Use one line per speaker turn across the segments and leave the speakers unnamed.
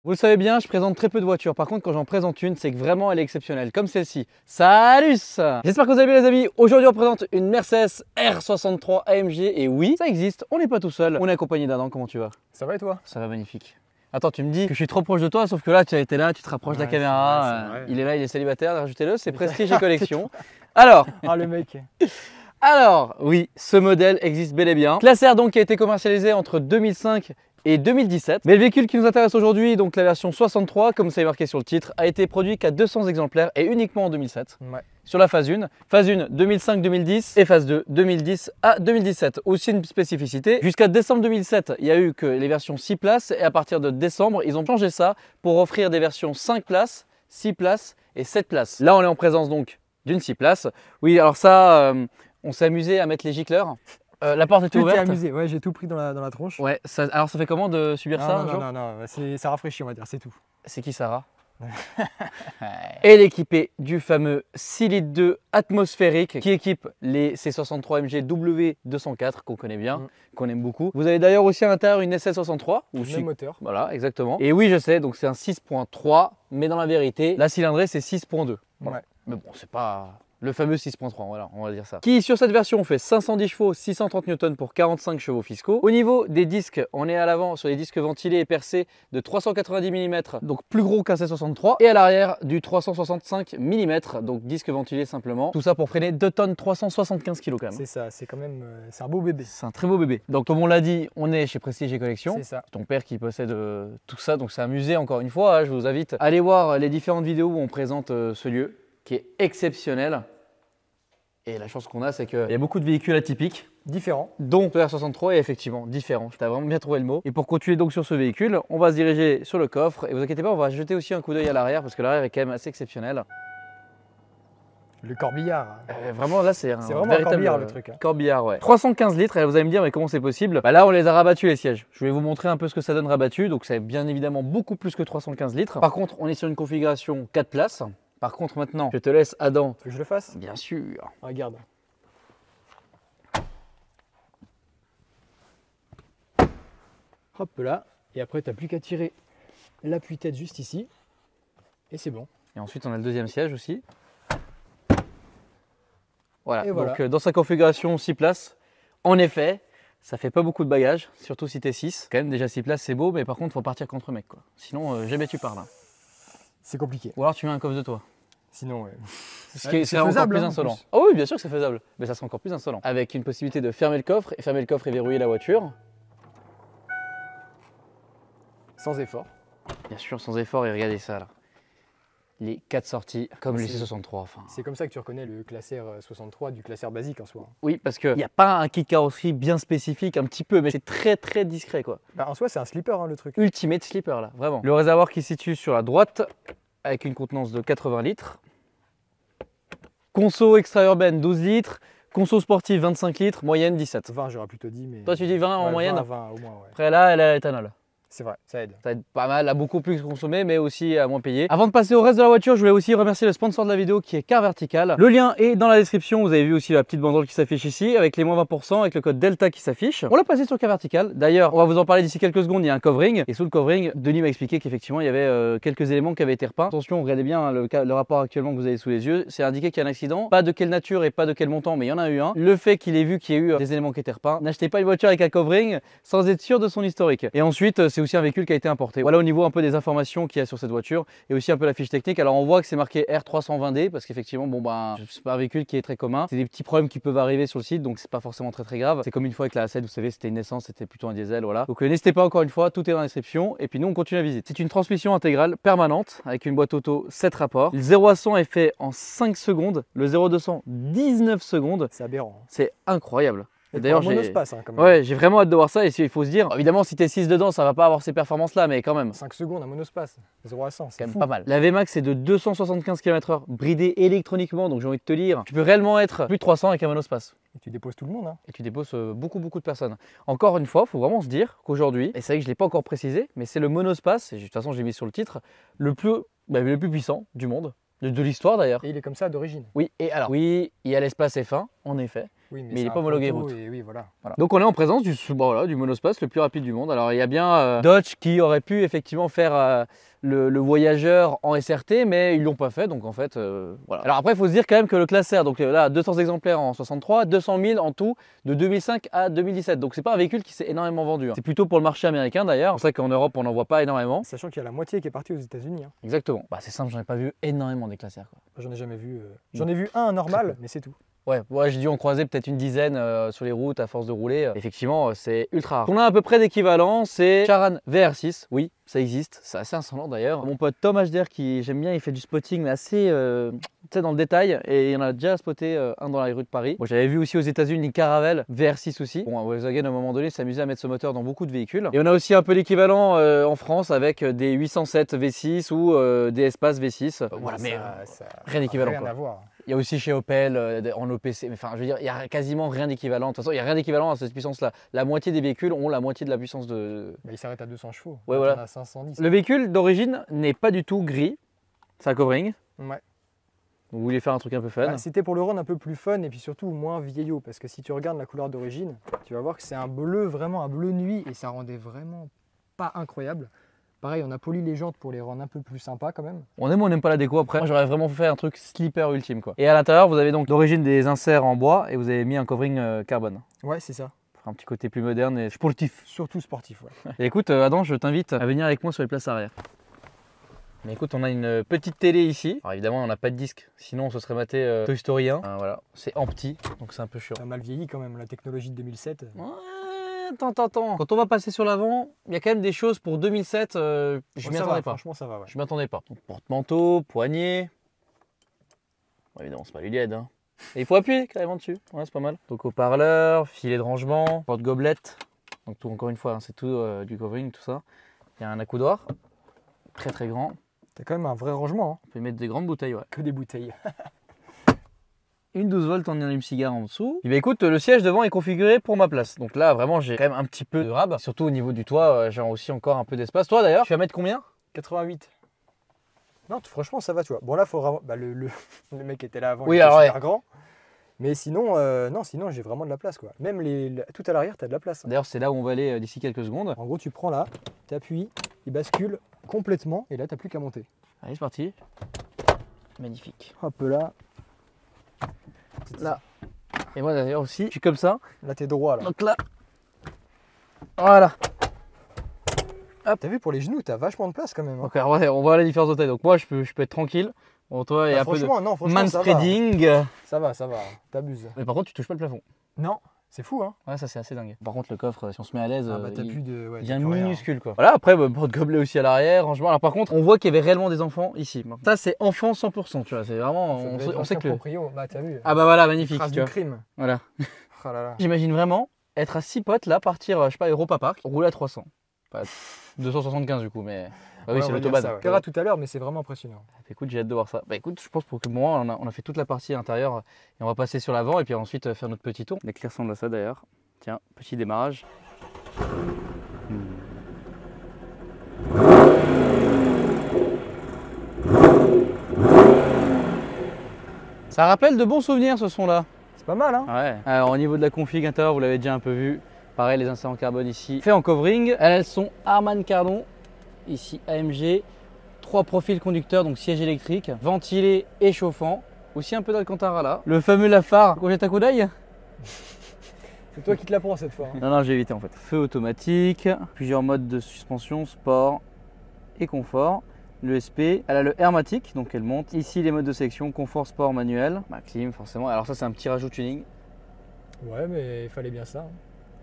Vous le savez bien, je présente très peu de voitures. Par contre, quand j'en présente une, c'est que vraiment elle est exceptionnelle, comme celle-ci. Salut! J'espère que vous allez bien les amis. Aujourd'hui, on présente une Mercedes R63 AMG. Et oui, ça existe, on n'est pas tout seul. On est accompagné d'Adam. Comment tu vas?
Ça va et toi?
Ça va magnifique. Attends, tu me dis que je suis trop proche de toi, sauf que là, tu as été là, tu te rapproches de la caméra.
C'est vrai.
Il est là, il est célibataire, rajoutez-le, c'est Prestige et Collection. Alors,
Ah le mec.
Alors, oui, ce modèle existe bel et bien. Classe R donc qui a été commercialisé entre 2005 et 2017. Mais le véhicule qui nous intéresse aujourd'hui, donc la version 63, comme ça est marqué sur le titre, a été produit qu'à 200 exemplaires et uniquement en 2007.
Ouais.
Sur la phase 1. Phase 1 2005-2010 et phase 2 2010 à 2017. Aussi une spécificité, jusqu'à décembre 2007, il n'y a eu que les versions 6 places et à partir de décembre, ils ont changé ça pour offrir des versions 5 places, 6 places et 7 places. Là, on est en présence donc d'une 6 places. Oui, alors ça, on s'est amusé à mettre les gicleurs. La porte était ouverte.
Amusé, ouais, j'ai tout pris dans la tronche.
Ouais, alors ça fait comment de subir ça un jour?
Non, ça rafraîchit, on va dire, c'est tout.
C'est qui Sarah? Elle est équipée du fameux 6 litres 2 atmosphérique qui équipe les C63 AMG W204 qu'on connaît bien, qu'on aime beaucoup. Vous avez d'ailleurs aussi à l'intérieur une SL63.
Même moteur.
Voilà, exactement. Et oui, je sais, donc c'est un 6.3, mais dans la vérité, la cylindrée c'est 6.2. Voilà.
Ouais.
Mais bon, c'est pas le fameux 6.3, voilà, on va dire ça. Qui sur cette version fait 510 chevaux, 630 Newton pour 45 chevaux fiscaux. Au niveau des disques, on est à l'avant sur les disques ventilés et percés de 390 mm, donc plus gros qu'un C63. Et à l'arrière du 365 mm, donc disque ventilé simplement. Tout ça pour freiner 2 tonnes 375 kg quand même.
C'est ça, c'est quand même, c'est un beau bébé.
C'est un très beau bébé. Donc comme on l'a dit, on est chez Prestige et Collection.
C'est ça.
Ton père qui possède tout ça, donc c'est un musée encore une fois. Hein, je vous invite à aller voir les différentes vidéos où on présente ce lieu, qui est exceptionnel. Et la chance qu'on a, c'est qu'il y a beaucoup de véhicules atypiques.
Différent.
Dont le R63 est effectivement différent. Tu as vraiment bien trouvé le mot. Et pour continuer donc sur ce véhicule, on va se diriger sur le coffre. Et vous inquiétez pas, on va jeter aussi un coup d'œil à l'arrière parce que l'arrière est quand même assez exceptionnel.
Le corbillard.
Vraiment là, c'est
vraiment
véritable
un corbillard le truc. Hein.
Corbillard, ouais. 315 litres. Et vous allez me dire, mais comment c'est possible? Bah là, on les a rabattus les sièges. Je vais vous montrer un peu ce que ça donne rabattu. Donc c'est bien évidemment beaucoup plus que 315 litres. Par contre, on est sur une configuration 4 places. Par contre, maintenant, je te laisse Adam.
Tu veux que je le fasse?
Bien sûr.
Regarde. Hop là. Et après, tu n'as plus qu'à tirer l'appui-tête juste ici. Et c'est bon.
Et ensuite, on a le deuxième siège aussi. Voilà.
Et voilà.
Donc dans sa configuration 6 places, en effet, ça fait pas beaucoup de bagages, surtout si tu es 6. Quand même, déjà 6 places, c'est beau, mais par contre, il faut partir contre mec, quoi. Sinon, jamais tu parles.
C'est compliqué.
Ou alors tu mets un coffre de toi.
Sinon, ouais.
Ce qui serait encore plus insolent. Oh oui, bien sûr que c'est faisable, mais ça serait encore plus insolent. Avec une possibilité de fermer le coffre et verrouiller la voiture.
Sans effort.
Bien sûr, sans effort, et regardez ça là. Les 4 sorties, comme les C63. Enfin.
C'est comme ça que tu reconnais le Classe R 63 du Classe R basique en soi.
Oui, parce qu'il n'y a pas un kit carrosserie bien spécifique, un petit peu, mais c'est très discret quoi.
Bah, en soi, c'est un slipper hein, le truc.
Ultimate slipper là, vraiment. Le réservoir qui se situe sur la droite, avec une contenance de 80 litres. Conso extra-urbaine 12 litres. Conso sportive 25 litres, moyenne 17.
20, j'aurais plutôt dit, mais.
Toi, tu dis 20 en moyenne?
20 au moins, ouais.
Après, là, elle a l'éthanol.
C'est vrai, ça aide.
Ça aide pas mal, à beaucoup plus consommer, mais aussi à moins payer. Avant de passer au reste de la voiture, je voulais aussi remercier le sponsor de la vidéo qui est Car Vertical. Le lien est dans la description. Vous avez vu aussi la petite banderole qui s'affiche ici, avec les moins 20%, avec le code Delta qui s'affiche. On l'a passé sur Car Vertical. D'ailleurs, on va vous en parler d'ici quelques secondes. Il y a un covering. Et sous le covering, Denis m'a expliqué qu'effectivement, il y avait quelques éléments qui avaient été repeints. Attention, regardez bien hein, le rapport actuellement que vous avez sous les yeux. C'est indiqué qu'il y a un accident. Pas de quelle nature et pas de quel montant, mais il y en a eu un. Le fait qu'il ait vu qu'il y a eu des éléments qui étaient repeints. N'achetez pas une voiture avec un covering sans être sûr de son historique. Et ensuite, c'est aussi un véhicule qui a été importé. Voilà au niveau un peu des informations qu'il y a sur cette voiture et aussi un peu la fiche technique. Alors on voit que c'est marqué R320D parce qu'effectivement bon ben c'est pas un véhicule qui est très commun. C'est des petits problèmes qui peuvent arriver sur le site donc c'est pas forcément très grave. C'est comme une fois avec la A7, vous savez, c'était une essence, c'était plutôt un diesel, voilà. Donc n'hésitez pas encore une fois, tout est dans la description et puis nous on continue la visite. C'est une transmission intégrale permanente avec une boîte auto 7 rapports. Le 0 à 100 est fait en 5 secondes, le 0 à 200 19 secondes.
C'est aberrant.
C'est incroyable.
D'ailleurs, monospace hein, quand même.
Ouais, j'ai vraiment hâte de voir ça et il faut se dire, évidemment si t'es 6 dedans, ça va pas avoir ces performances là, mais quand même.
5 secondes un monospace, 0 à 100, c'est
quand même pas mal. La VMAX est de 275 km/h, bridée électroniquement, donc j'ai envie de te dire, tu peux réellement être plus de 300 avec un monospace.
Et tu déposes tout le monde. Hein.
Et tu déposes beaucoup de personnes. Encore une fois, il faut vraiment se dire qu'aujourd'hui, et c'est vrai que je ne l'ai pas encore précisé, mais c'est le monospace, et de toute façon je l'ai mis sur le titre, le plus puissant du monde. De l'histoire d'ailleurs.
Et il est comme ça d'origine.
Oui, et alors, oui, il y a l'espace F1, en effet.
Oui,
mais il n'est pas homologué route.
Et oui, voilà.
Donc on est en présence du monospace le plus rapide du monde. Alors il y a bien Dodge qui aurait pu effectivement faire le voyageur en SRT, mais ils l'ont pas fait. Donc en fait, voilà. Alors après, il faut se dire quand même que le classe R, donc là 200 exemplaires en 63, 200 000 en tout de 2005 à 2017. Donc c'est pas un véhicule qui s'est énormément vendu. C'est plutôt pour le marché américain d'ailleurs. C'est pour ça qu'en Europe on n'en voit pas énormément.
Sachant qu'il y a la moitié qui est partie aux États-Unis. Hein.
Exactement. Bah, c'est simple, j'en ai pas vu énormément des classe R.
J'en ai jamais vu. J'en ai vu un normal, mais c'est tout.
Ouais, j'ai dû en croiser peut-être une dizaine sur les routes à force de rouler. Effectivement, c'est ultra rare. On a à peu près d'équivalent, c'est Charan VR6. Oui, ça existe. C'est assez insolent d'ailleurs. Mon pote Tom HDR, qui j'aime bien, il fait du spotting, mais assez dans le détail. Et il en a déjà spoté un dans la rue de Paris. Bon, j'avais vu aussi aux États-Unis une Caravelle VR6 aussi. Bon, Volkswagen à un moment donné s'amusait à mettre ce moteur dans beaucoup de véhicules. Et on a aussi un peu l'équivalent en France avec des 807 V6 ou des Espace V6. Voilà, mais rien d'équivalent.
Rien à voir.
Il y a aussi chez Opel en OPC, mais enfin je veux dire, il n'y a quasiment rien d'équivalent. De toute façon, il n'y a rien d'équivalent à cette puissance-là. La moitié des véhicules ont la moitié de la puissance de.
Bah, il s'arrête à 200 chevaux.
Ouais, voilà.
On a 510.
Le véhicule d'origine n'est pas du tout gris. C'est un covering.
Ouais.
Vous voulez faire un truc un peu fun.
Bah, c'était pour le rendre un peu plus fun et puis surtout moins vieillot. Parce que si tu regardes la couleur d'origine, tu vas voir que c'est un bleu, vraiment un bleu nuit. Et ça rendait vraiment pas incroyable. Pareil, on a poli les jantes pour les rendre un peu plus sympas quand même.
On aime ou on n'aime pas la déco après. Moi j'aurais vraiment fait un truc slipper ultime quoi. Et à l'intérieur vous avez donc d'origine des inserts en bois et vous avez mis un covering carbone.
Ouais, c'est ça.
Pour un petit côté plus moderne et sportif.
Surtout sportif, ouais.
Et écoute Adam, je t'invite à venir avec moi sur les places arrière. Mais écoute, on a une petite télé ici. Alors évidemment on n'a pas de disque, sinon on se serait maté Toy Story 1. Voilà, c'est en petit, donc c'est un peu chiant.
Ça a mal vieilli quand même, la technologie de 2007.
Ouais. Attends. Quand on va passer sur l'avant, il y a quand même des choses pour 2007, je m'y attendais pas.
Franchement, ça va, ouais.
Je m'y attendais pas. Donc, porte-manteau, poignée. Bon, évidemment, c'est pas lui LED. Hein. Et il faut appuyer carrément dessus. Ouais, c'est pas mal. Donc, haut-parleur, filet de rangement, porte-gobelet. Donc, tout, encore une fois, hein, c'est tout du covering, tout ça. Il y a un accoudoir, très grand.
T'as quand même un vrai rangement. Hein.
On peut mettre des grandes bouteilles, ouais.
Que des bouteilles.
Une 12 volts en allume-cigare en dessous. Et bien écoute, le siège devant est configuré pour ma place. Donc là, vraiment, j'ai quand même un petit peu de rab. Surtout au niveau du toit, j'ai aussi encore un peu d'espace. Toi d'ailleurs, tu vas mettre combien?
88. Non, franchement, ça va, tu vois. Bon, là, il faudra. Bah, le mec était là avant,
oui,
il était
alors,
super grand. Mais sinon, non, sinon, j'ai vraiment de la place, quoi. Même tout à l'arrière, tu as de la place. Hein.
D'ailleurs, c'est là où on va aller d'ici quelques secondes.
En gros, tu prends là, tu appuies, il bascule complètement, et là, tu n'as plus qu'à monter.
Allez, c'est parti. Magnifique.
Hop là.
Là. Et moi d'ailleurs aussi, je suis comme ça.
Là, tu es droit, là.
Donc là. Voilà.
T'as vu, pour les genoux, tu as vachement de place quand même. Hein.
Ok, on voit la différence de taille. Donc moi, je peux être tranquille. Bon, toi, il y a un peu de manspreading.
Ça va, t'abuses.
Mais par contre, tu touches pas le plafond.
Non, c'est fou, hein.
Ouais, ça c'est assez dingue. Par contre, le coffre, si on se met à l'aise,
il
devient minuscule, quoi. Voilà, après, porte-gobelet aussi à l'arrière, rangement. Alors par contre, on voit qu'il y avait réellement des enfants ici. Ça, c'est enfant 100%, tu vois. C'est vraiment, on sait que.
Proprio. Bah, t'as vu.
Ah bah voilà, magnifique.
Trace du crime.
Voilà.
Oh là là.
J'imagine vraiment être à 6 potes là, partir, je sais pas, Europa Park, rouler à 300. Enfin, 275 du coup, mais. Bah oui, c'est l'autobahn.
On verra tout à l'heure, mais c'est vraiment impressionnant.
Écoute, j'ai hâte de voir ça. Bah écoute, je pense pour que moi, on a fait toute la partie intérieure et on va passer sur l'avant et puis ensuite faire notre petit tour. L'éclair ressemble à ça d'ailleurs. Tiens, petit démarrage. Ça rappelle de bons souvenirs ce son là.
C'est pas mal, hein.
Ouais. Alors au niveau de la config intérieure, vous l'avez déjà un peu vu. Pareil, les inserts en carbone ici, fait en covering. Elles sont Harman Kardon. Ici AMG, 3 profils conducteurs, donc siège électrique, ventilé et chauffant. Aussi un peu d'Alcantara là. Le fameux Lafare, qu'on jette un coup d'œil.
C'est toi qui te la prends cette fois. Hein.
Non, j'ai évité en fait. Feu automatique, plusieurs modes de suspension, sport et confort. Le SP, elle a le Airmatic, donc elle monte. Ici les modes de sélection, confort, sport, manuel. Bah, clim forcément. Alors ça c'est un petit rajout tuning.
Ouais, mais il fallait bien ça. Hein.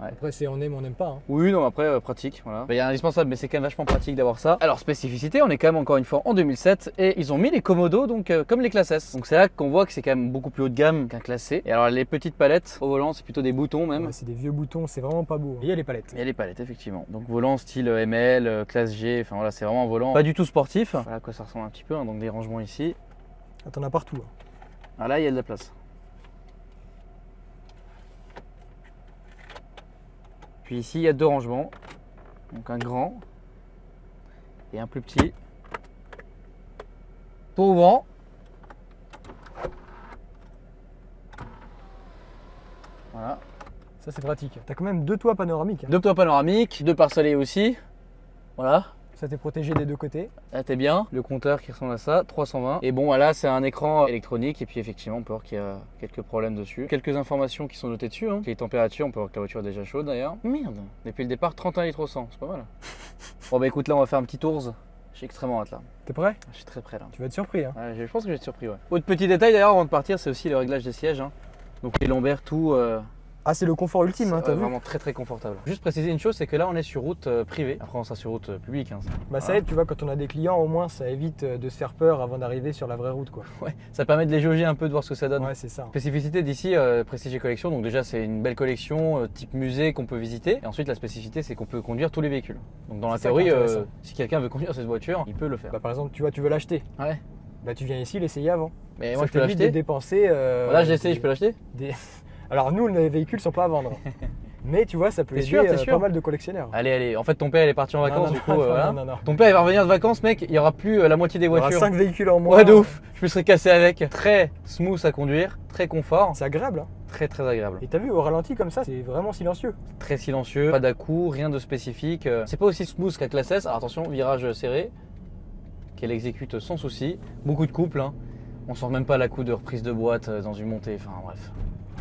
Ouais.
Après, c'est on aime, on n'aime pas. Hein.
Oui, non, après, pratique. Voilà. Il y a indispensable, mais c'est quand même vachement pratique d'avoir ça. Alors, spécificité, on est quand même encore une fois en 2007 et ils ont mis les Komodo donc, comme les classes S. Donc, c'est là qu'on voit que c'est quand même beaucoup plus haut de gamme qu'un classe C. Et alors, les petites palettes au volant, c'est plutôt des boutons même.
Ouais, c'est des vieux boutons, c'est vraiment pas beau. Hein. Et il y a les palettes.
Il y a les palettes, effectivement. Donc, volant style ML, classe G, enfin voilà, c'est vraiment un volant pas du tout sportif. Voilà à quoi ça ressemble un petit peu. Hein. Donc, des rangements ici.
Ah, t'en as partout. Hein.
Ah, là, il y a de la place. Puis ici, il y a 2 rangements. Donc un grand et un plus petit. Tout ouvrant.
Ça c'est pratique. T'as quand même 2 toits panoramiques. Hein.
2 toits panoramiques, 2 pare-soleils aussi. Voilà.
Ça t'est protégé des 2 côtés.
Là t'es bien, le compteur qui ressemble à ça, 320. Et bon voilà, c'est un écran électronique et puis effectivement on peut voir qu'il y a quelques problèmes dessus. Quelques informations qui sont notées dessus, hein. Les températures, on peut voir que la voiture est déjà chaude d'ailleurs. Merde, depuis le départ 31 litres au 100, c'est pas mal. Bon bah écoute, là on va faire un petit tours. J'ai extrêmement hâte là.
T'es prêt?
Je suis très prêt là.
Tu vas être surpris. Hein.
Ouais, je pense que je vais être surpris, ouais. Autre petit détail d'ailleurs avant de partir, c'est aussi le réglage des sièges. Hein. Donc les lombaires, tout.
Ah, c'est le confort ultime, hein, t'as vu?
Vraiment très confortable. Juste préciser une chose, c'est que là on est sur route privée. Après on sera sur route publique. Hein,
bah ça aide, tu vois, quand on a des clients, au moins ça évite de se faire peur avant d'arriver sur la vraie route, quoi.
Ouais, ça permet de les jauger un peu, de voir ce que ça donne.
Ouais, c'est ça.
Spécificité d'ici, Prestige Collection. Donc déjà c'est une belle collection type musée qu'on peut visiter. Et ensuite la spécificité, c'est qu'on peut conduire tous les véhicules. Donc dans la théorie, si quelqu'un veut conduire cette voiture, il peut le faire.
Bah par exemple, tu vois, tu veux l'acheter.
Ouais.
Bah tu viens ici l'essayer avant.
Mais moi je peux
t'évite
l'acheter.
de dépenser.
Voilà, j'ai essayé, je peux l'acheter.
Alors nous, les véhicules sont pas à vendre. Mais tu vois, ça peut aider pas mal de collectionneurs.
Allez, en fait ton père il est parti en vacances du coup.
Non.
Ton père il va revenir de vacances, mec, il y aura plus la moitié des voitures.
Il y aura 5 véhicules en moins.
Ouais, de ouf. Je me serais cassé avec. Très smooth à conduire, très confort.
C'est agréable. Hein.
Très agréable.
Et t'as vu, au ralenti comme ça, c'est vraiment silencieux.
Très silencieux, pas d'à-coups, rien de spécifique. C'est pas aussi smooth qu'avec la 16. Alors attention, virage serré, qu'elle exécute sans souci. Beaucoup de couple, hein. On sent même pas la coup de reprise de boîte dans une montée. Enfin bref.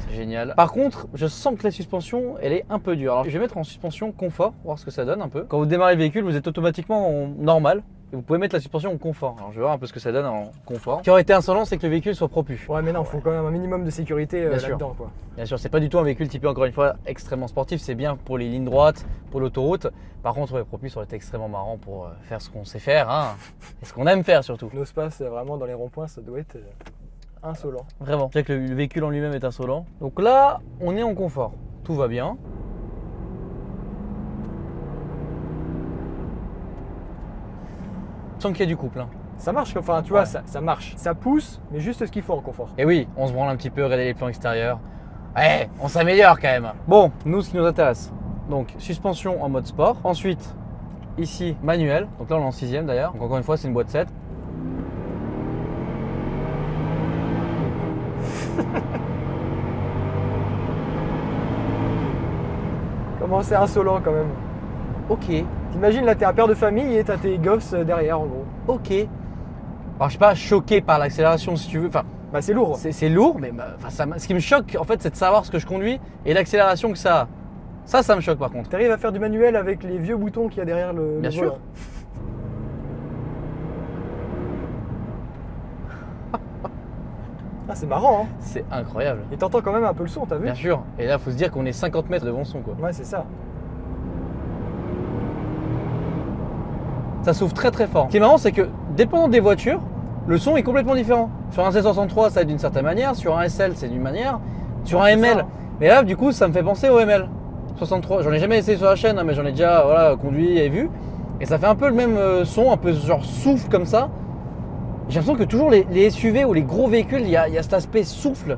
C'est génial. Par contre, je sens que la suspension, elle est un peu dure. Alors, je vais mettre en suspension confort, voir ce que ça donne un peu. Quand vous démarrez le véhicule, vous êtes automatiquement en normal. Et vous pouvez mettre la suspension en confort. Alors, je vais voir un peu ce que ça donne en confort. Ce qui aurait été insolent, c'est que le véhicule soit propulsé.
Ouais, mais non, il faut quand même un minimum de sécurité là-dedans, quoi.
Bien sûr, c'est pas du tout un véhicule typé, encore une fois, extrêmement sportif. C'est bien pour les lignes droites, pour l'autoroute. Par contre, ouais, propulsé aurait été extrêmement marrant pour faire ce qu'on sait faire, hein. Et ce qu'on aime faire surtout.
Nos spaces, vraiment dans les ronds-points, ça doit être insolent.
Vraiment. Je sais que le véhicule en lui-même est insolent. Donc là, on est en confort. Tout va bien. Sans qu'il y ait du couple. Hein.
Ça marche, enfin tu vois, ça marche. Ça pousse, mais juste ce qu'il faut en confort.
Et oui, on se branle un petit peu, regarder les plans extérieurs. Ouais, on s'améliore quand même. Bon, nous, ce qui nous intéresse. Donc, suspension en mode sport. Ensuite, ici, manuel. Donc là, on est en 6ème d'ailleurs. Donc encore une fois, c'est une boîte 7.
Comment c'est insolent quand même.
Ok.
T'imagines là, t'es un père de famille et t'as tes gosses derrière en gros.
Ok. Alors je suis pas choqué par l'accélération si tu veux. Enfin,
bah c'est lourd.
C'est lourd, mais ce qui me choque en fait, c'est de savoir ce que je conduis et l'accélération que ça a. Ça me choque par contre.
T'arrives à faire du manuel avec les vieux boutons qu'il y a derrière le
Bien sûr.
Ah, c'est marrant, hein.
C'est incroyable.
Et t'entends quand même un peu le son, t'as vu?
Bien sûr. Et là, faut se dire qu'on est 50 mètres devant le son, quoi.
Ouais, c'est ça.
Ça souffle très fort. Ce qui est marrant, c'est que dépendant des voitures, le son est complètement différent. Sur un C63, ça est d'une certaine manière. Sur un SL, c'est d'une manière. Sur un ML. Ça. Mais là, du coup, ça me fait penser au ML 63. J'en ai jamais essayé sur la chaîne, hein, mais j'en ai déjà conduit et vu. Et ça fait un peu le même son, un peu genre souffle comme ça. J'ai l'impression que toujours les SUV ou les gros véhicules, il y a cet aspect souffle.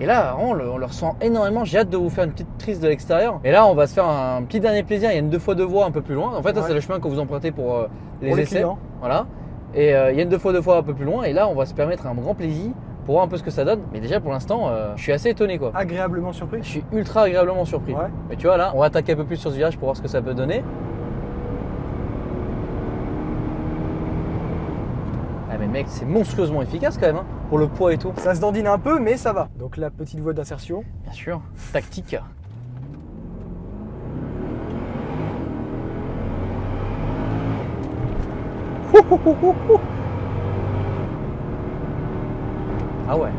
Et là, on le ressent énormément. J'ai hâte de vous faire une petite prise de l'extérieur. Et là, on va se faire un petit dernier plaisir. Il y a une 2x2 voies un peu plus loin. En fait, c'est le chemin que vous empruntez pour les essais.
Clients.
Voilà. Et il y a une 2x2 voies un peu plus loin. Et là, on va se permettre un grand plaisir pour voir un peu ce que ça donne. Mais déjà, pour l'instant, je suis assez étonné, quoi.
Agréablement surpris.
Je suis ultra agréablement surpris.
Ouais.
Mais tu vois, là, on va attaquer un peu plus sur ce virage pour voir ce que ça peut donner. Ah mais mec, c'est monstrueusement efficace quand même, hein, pour le poids et tout.
Ça se dandine un peu, mais ça va. Donc la petite voie d'insertion.
Bien sûr, tactique. Ah ouais.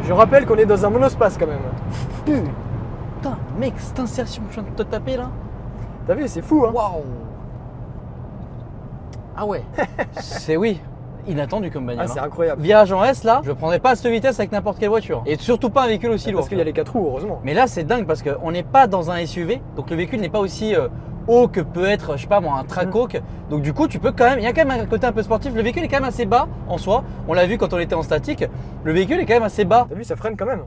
Je rappelle qu'on est dans un monospace quand même.
Putain, mec, cette insertion que je viens de te taper là.
T'as vu, c'est fou, hein.
Waouh. Ah ouais. C'est inattendu comme bagnole.
Ah, c'est incroyable.
Virage en S là, je prendrais pas à cette vitesse avec n'importe quelle voiture. Et surtout pas un véhicule aussi lourd.
Parce qu'il y a les 4 roues, heureusement.
Mais là, c'est dingue parce qu'on n'est pas dans un SUV, donc le véhicule n'est pas aussi haut que peut être, je sais pas moi, un Trackhawk. Donc du coup, tu peux quand même, il y a quand même un côté un peu sportif. Le véhicule est quand même assez bas en soi. On l'a vu quand on était en statique. Le véhicule est quand même assez bas.
T'as vu, ça freine quand même.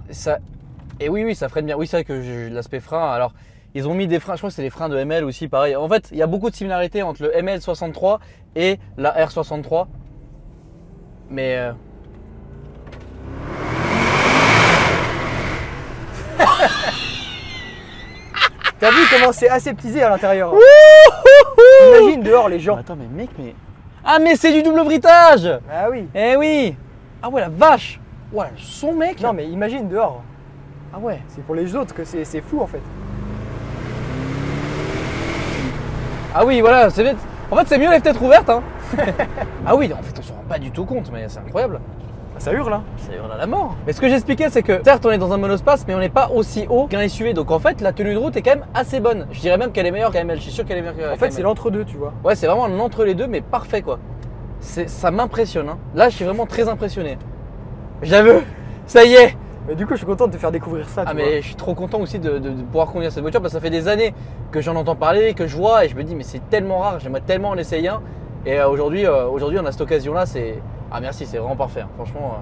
Et oui, ça freine bien. Oui, c'est vrai que l'aspect frein. Alors, ils ont mis des freins, je crois que c'est les freins de ML aussi, pareil. En fait, il y a beaucoup de similarités entre le ML63 et la R63. Mais
T'as vu comment c'est aseptisé à l'intérieur? Imagine dehors les gens.
Attends, mais mec, mais. Ah, mais c'est du double britage!
Ah oui.
Eh oui! Ah ouais, la vache! Ouais, le son, mec!
Non mais imagine dehors.
Ah ouais!
C'est pour les autres que c'est fou en fait.
Ah oui, voilà, c'est bête. En fait, c'est mieux les fenêtres ouvertes, hein! Ah oui, en fait, on se rend pas du tout compte, mais c'est incroyable!
Ça hurle hein.
Ça hurle à la mort. Mais ce que j'expliquais, c'est que certes, on est dans un monospace, mais on n'est pas aussi haut qu'un SUV. Donc en fait, la tenue de route est quand même assez bonne. Je dirais même qu'elle est meilleure qu'AML. Je suis sûr qu'elle est meilleure qu'AML.
En fait, c'est l'entre-deux, tu vois.
Ouais, c'est vraiment un entre les deux, mais parfait quoi. Ça m'impressionne. Hein. Là, je suis vraiment très impressionné. J'avoue, ça y est.
Mais du coup, je suis content de te faire découvrir ça.
Ah, mais je suis trop content aussi de pouvoir conduire cette voiture parce que ça fait des années que j'en entends parler, que je vois et je me dis, mais c'est tellement rare, j'aimerais tellement en essayer un. Et aujourd'hui, on a cette occasion-là, c'est. Ah, merci, c'est vraiment parfait. Hein. Franchement.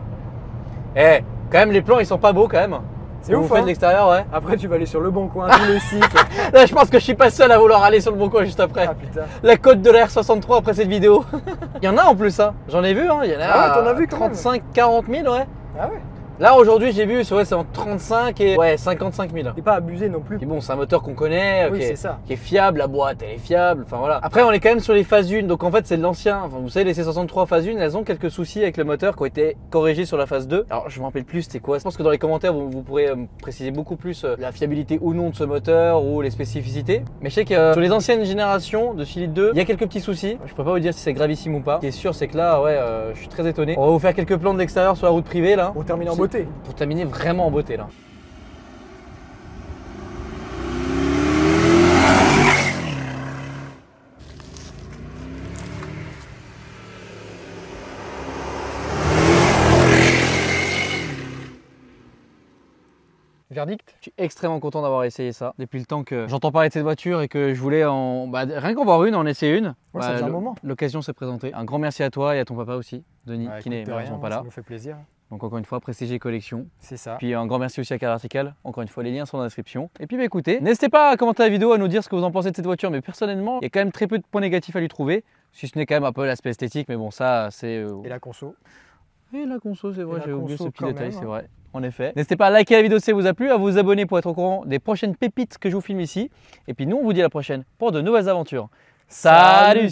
Eh, quand même, les plans ils sont pas beaux quand même.
C'est ouf.
Vous faites de l'extérieur, ouais.
Après, tu vas aller sur le bon coin, tout le site.
Là, je pense que je suis pas seul à vouloir aller sur le bon coin juste après.
Ah putain.
La côte de la R63 après cette vidéo. Il y en a en plus, hein. J'en ai vu, hein. Il y en a.
Ah ouais, t'en as vu quand même.
35, 40 000, ouais.
Ah ouais.
Là, aujourd'hui, j'ai vu, ouais, c'est entre 35 et 55 000.
T'es pas abusé non plus.
Et bon, c'est un moteur qu'on connaît,
Oui, c'est ça.
qui est fiable, la boîte elle est fiable, enfin voilà. Après, on est quand même sur les phases 1, donc en fait, c'est de l'ancien. Enfin, vous savez, les C63 phase 1, elles ont quelques soucis avec le moteur qui ont été corrigés sur la phase 2. Alors, je me rappelle plus, c'était quoi? Je pense que dans les commentaires, vous pourrez me préciser beaucoup plus la fiabilité ou non de ce moteur ou les spécificités. Mais je sais que sur les anciennes générations de Philippe 2, il y a quelques petits soucis. Je peux pas vous dire si c'est gravissime ou pas. Ce qui est sûr, c'est que là, ouais, je suis très étonné. On va vous faire quelques plans de l'extérieur sur la route privée là.
Pour terminer en beauté.
Pour terminer vraiment en beauté là.
Verdict?
Je suis extrêmement content d'avoir essayé ça depuis le temps que j'entends parler de cette voiture et que je voulais rien qu'en voir une, en essayer une.
Ouais, ça faisait un moment.
L'occasion s'est présentée. Un grand merci à toi et à ton papa aussi, Denis,
Ouais,
qui n'est malheureusement pas là.
Ça nous fait plaisir.
Donc encore une fois, Prestige Collection.
C'est ça.
Puis un grand merci aussi à Car Vertical. Encore une fois, les liens sont dans la description. Et puis écoutez, n'hésitez pas à commenter la vidéo, à nous dire ce que vous en pensez de cette voiture. Mais personnellement, il y a quand même très peu de points négatifs à lui trouver. Si ce n'est quand même un peu l'aspect esthétique, mais bon, ça c'est...
Et la conso.
Et la conso, c'est vrai,
la
j'ai oublié ce
conso
petit
quand
détail,
même,
c'est
hein.
vrai. En effet. N'hésitez pas à liker la vidéo si ça vous a plu, à vous abonner pour être au courant des prochaines pépites que je vous filme ici. Et puis nous, on vous dit à la prochaine pour de nouvelles aventures. Salut!